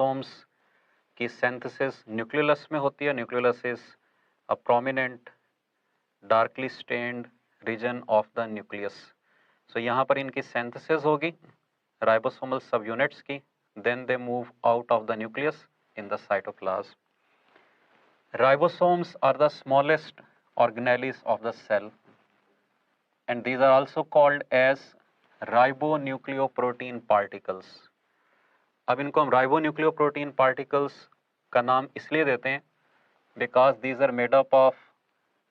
Ribosomes की synthesis nucleus में होती है। Nucleus is a prominent darkly stained region of the nucleus. So यहाँ पर इनकी सिंथेसिस होगी राइबोसोमल सब यूनिट्स की, then they move out of the nucleus in the cytoplasm. Ribosomes are the smallest organelles of the cell, and these are also called as ribonucleoprotein particles. अब इनको हम ribonucleoprotein particles का नाम इसलिए देते हैं because these are made up of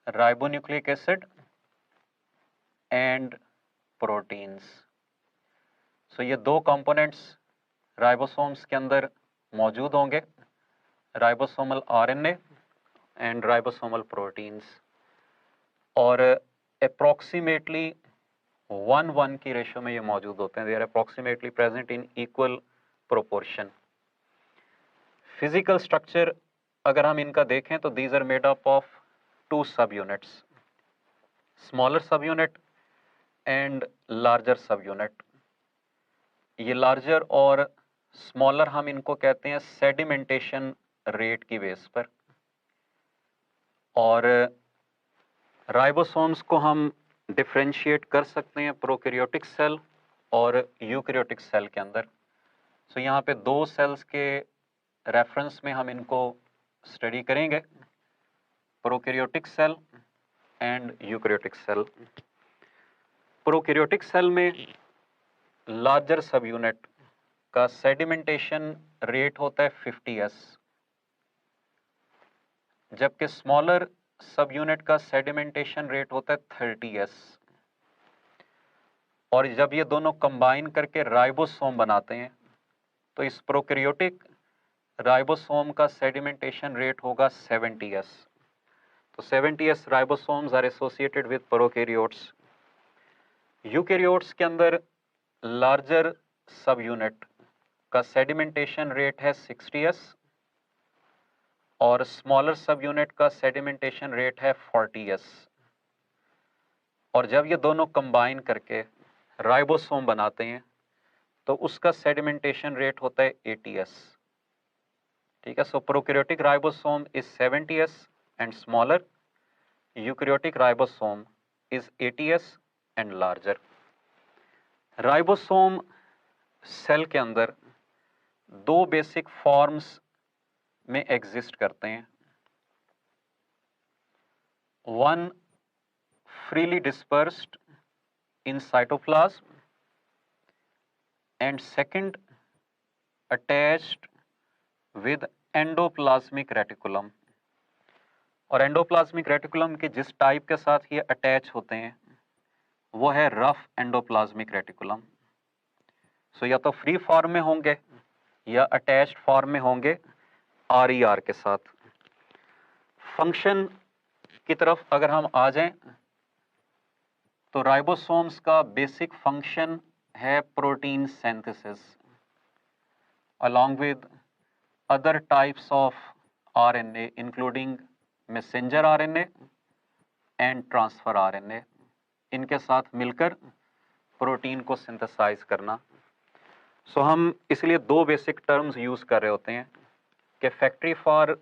ribonucleic acid and proteins. So ये दो components ribosomes के अंदर मौजूद होंगे, ribosomal RNA and ribosomal proteins, और अप्रॉक्सीमेटली 1:1 की रेशो में ये मौजूद होते हैं। They are approximately present in equal proportion. Physical structure अगर हम इनका देखें तो these are made up of 2 subunits, smaller subunit and larger subunit. ये लार्जर और स्मॉलर हम इनको कहते हैं सेडिमेंटेशन रेट की बेस पर, और राइबोसोम्स को हम डिफ्रेंशिएट कर सकते हैं प्रोकैरियोटिक सेल और यूकैरियोटिक सेल के अंदर। सो यहाँ पे दो सेल्स के रेफरेंस में हम इनको स्टडी करेंगे, prokaryotic cell and eukaryotic cell. Prokaryotic cell में लार्जर सब यूनिट का सेडिमेंटेशन रेट होता है 50s, जबकि स्मॉलर सब यूनिट का सेडिमेंटेशन रेट होता है 30s। और जब ये दोनों कंबाइन करके राइबोसोम बनाते हैं तो इस प्रोकैरियोटिक राइबोसोम का सेडिमेंटेशन रेट होगा 70s। तो 70s ribosomes are associated with prokaryotes. Eukaryotes के अंदर लार्जर सब यूनिट का सेडिमेंटेशन रेट है 60s और स्मॉलर सब यूनिट का सेडिमेंटेशन रेट है 40s। और जब ये दोनों कंबाइन करके राइबोसोम बनाते हैं तो उसका सेडिमेंटेशन रेट होता है 80s। ठीक है, so prokaryotic ribosome is 70s and smaller, eukaryotic ribosome is 80s and larger. Ribosome cell के अंदर दो बेसिक फॉर्म्स में एग्जिस्ट करते हैं, one freely dispersed in cytoplasm and second attached with endoplasmic reticulum. और एंडोप्लाज्मिक रेटिकुलम के जिस type के साथ ये अटैच होते हैं वो है रफ एंडोप्लाज्मिक रेटिकुलम। सो या तो फ्री फॉर्म में होंगे या अटैच्ड फॉर्म में होंगे RER के साथ। फंक्शन की तरफ अगर हम आ जाएं तो राइबोसोम्स का बेसिक फंक्शन है protein synthesis along with other types of RNA including messenger RNA and transfer RNA, इनके साथ मिलकर प्रोटीन को सिंथेसाइज करना। सो हम इसलिए दो बेसिक टर्म्स यूज कर रहे होते हैं कि factory for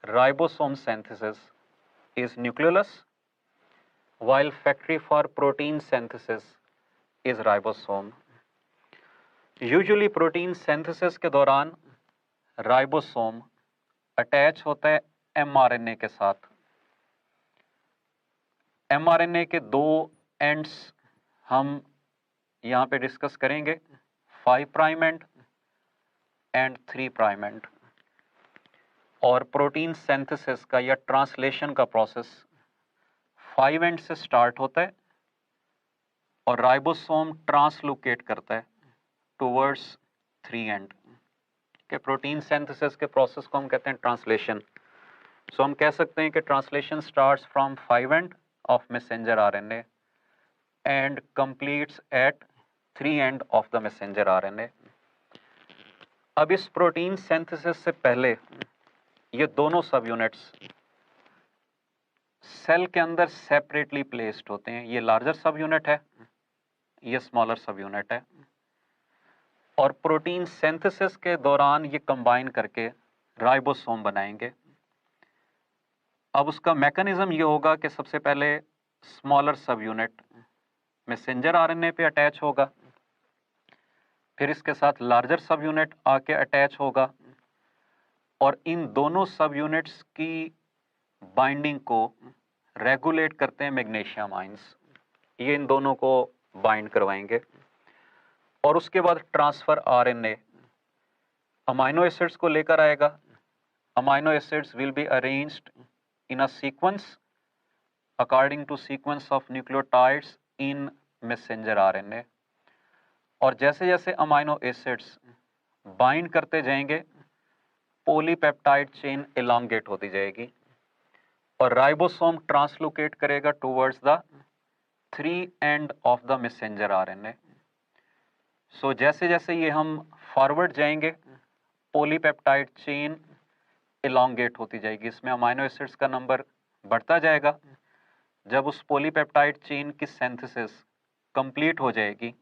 ribosome synthesis is nucleus while factory for protein synthesis is ribosome. Usually protein synthesis के दौरान राइबोसोम अटैच होता है mRNA के साथ। mRNA के दो एंड्स हम यहाँ पे डिस्कस करेंगे, 5 prime and and 3 prime and. और प्रोटीन सिंथेसिस का या ट्रांसलेशन का प्रोसेस 5 एंड से स्टार्ट होता है और राइबोसोम ट्रांसलोकेट करता है टुवर्ड्स 3 एंड के। प्रोटीन सिंथेसिस के प्रोसेस को हम कहते हैं ट्रांसलेशन। सो हम कह सकते हैं कि translation starts from 5 end of messenger RNA and completes at 3 end of the messenger RNA। अब इस प्रोटीन सिंथेसिस से पहले ये दोनों सब यूनिट्स सेल के अंदर सेपरेटली प्लेस्ड होते हैं। ये लार्जर सब यूनिट है, ये स्मॉलर सब यूनिट है। और प्रोटीन सिंथेसिस के दौरान ये कंबाइन करके राइबोसोम बनाएंगे। अब उसका मैकेनिज्म ये होगा कि सबसे पहले स्मॉलर सब यूनिट मैसेंजर आरएनए पे अटैच होगा, फिर इसके साथ लार्जर सब यूनिट आके अटैच होगा, और इन दोनों सब यूनिट्स की बाइंडिंग को रेगुलेट करते हैं मैग्नीशियम आयंस। ये इन दोनों को बाइंड करवाएंगे और उसके बाद ट्रांसफर आरएनए अमाइनो एसिड्स को लेकर आएगा। Amino acids will be arranged in a sequence according to sequence of nucleotides in messenger RNA, और जैसे जैसे अमाइनो एसिड्स बाइंड करते जाएंगे पॉलीपेप्टाइड चेन एलोंगेट होती जाएगी और राइबोसोम ट्रांसलोकेट करेगा towards the 3 end of the messenger RNA. So जैसे जैसे ये हम फॉरवर्ड जाएंगे पॉलीपेप्टाइड चेन एलोंगेट होती जाएगी, इसमें अमाइनो एसिड्स का नंबर बढ़ता जाएगा। जब उस पॉलीपेप्टाइड चेन की सिंथेसिस कंप्लीट हो जाएगी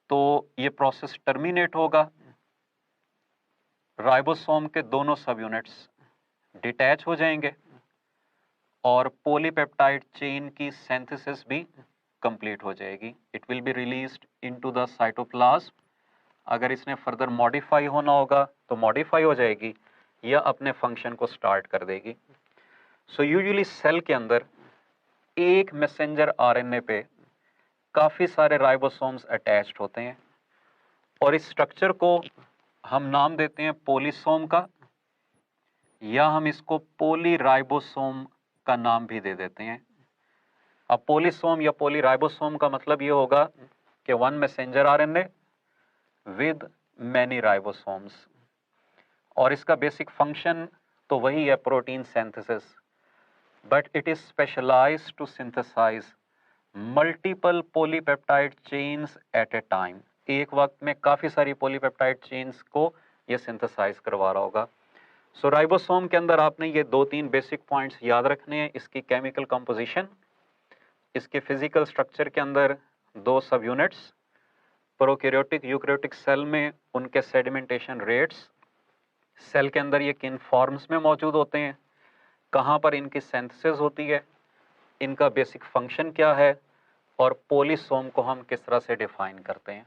तो ये प्रोसेस टर्मिनेट होगा, राइबोसोम के दोनों सब यूनिट्स डिटैच हो जाएंगे और पॉलीपेप्टाइड चेन की सिंथेसिस भी कंप्लीट हो जाएगी। It will be released into the cytoplasm. अगर इसने फर्दर मॉडिफाई होना होगा तो मॉडिफाई हो जाएगी या अपने फंक्शन को स्टार्ट कर देगी। सो यूजुअली सेल के अंदर एक मैसेंजर आरएनए पे काफ़ी सारे राइबोसोम्स अटैच्ड होते हैं और इस स्ट्रक्चर को हम नाम देते हैं पॉलीसोम का, या हम इसको पॉलीराइबोसोम का नाम भी दे देते हैं। अब पॉलीसोम या पॉलीराइबोसोम का मतलब ये होगा कि one messenger RNA with many ribosomes, और इसका बेसिक फंक्शन तो वही है protein synthesis, but it is specialised to synthesise multiple polypeptide chains at a time. एक वक्त में काफ़ी सारी पॉलीपेप्टाइड चेन्स को ये सिंथेसाइज करवा रहा होगा। सो राइबोसोम के अंदर आपने ये 2-3 बेसिक पॉइंट्स याद रखने हैं। इसकी केमिकल कंपोजिशन, इसके फिजिकल स्ट्रक्चर के अंदर 2 सब यूनिट्स, प्रोकैरियोटिक यूकैरियोटिक सेल में उनके सेडिमेंटेशन रेट्स, सेल के अंदर ये किन फॉर्म्स में मौजूद होते हैं, कहाँ पर इनकी सिंथेसिस होती है, इनका बेसिक फंक्शन क्या है, और पॉलीसोम को हम किस तरह से डिफाइन करते हैं।